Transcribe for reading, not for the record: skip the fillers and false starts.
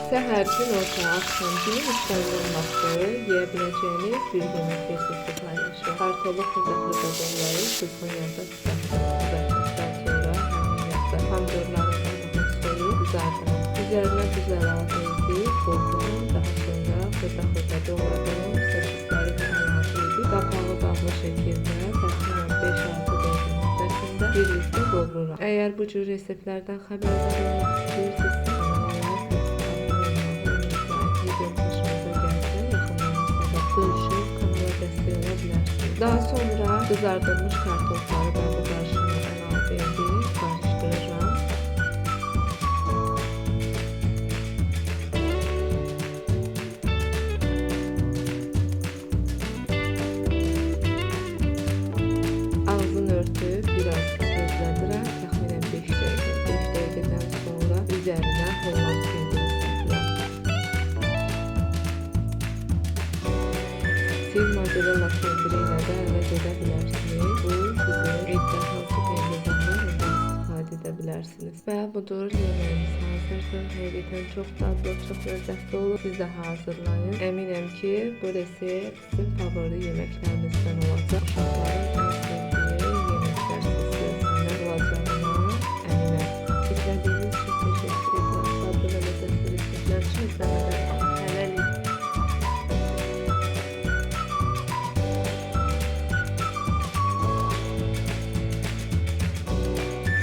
Səhər, günorta, axşam günü işləmli olması, yeyə biləcəyiniz bir yemək resepti paylaşır. Kartolu xırda-xırda doğrayıb qızğın yağda qızartdıqdan sonra həmin yağda pomidorların qabığını soyub qızardırın. Üzərinə duz əlavə edib qovurum. Daha sonra xırda-xırda doğradığım sosisləri də əlavə edib qapağı bağlı şəkildə təxminən 5-6 dəqiqə müddətində birlikdə qovururam. Əgər bu cür reseptlərdən xəbərdar olmaq istəyirsinizsə, bölüşüb kanala dəstək ola bilərsiniz. Daha sonra qızardılmış kartofları da bu qarışıma əlavə edib qarışdırıram. Ağzını örtüb biraz gözlədirəm. Təxminən 5 dəqiqə. 5 dəqiqədən sonra üzərinə Holland pendiri sıxıram. Siz mozzarella pendiri ilə də əvəz edə bilərsiniz. Bu sizin evdə hansı pendirdən var, ondan istifadə edə bilərsiniz. Və budur, yeməğimiz hazırdır. Həqiqətən çox dadlı, çox ləzzətli olur. Siz də hazırlayın. Əminəm ki, bu resept sizin favori yeməklərinizdən olacaq. Uşaqların ən sevdiyi yeməklər silsiləsindən olacağına əminəm. İzlədiyiniz üçün təşəkkür edirəm. Dadlı və ləzzətli reseptlər üçün izləmədən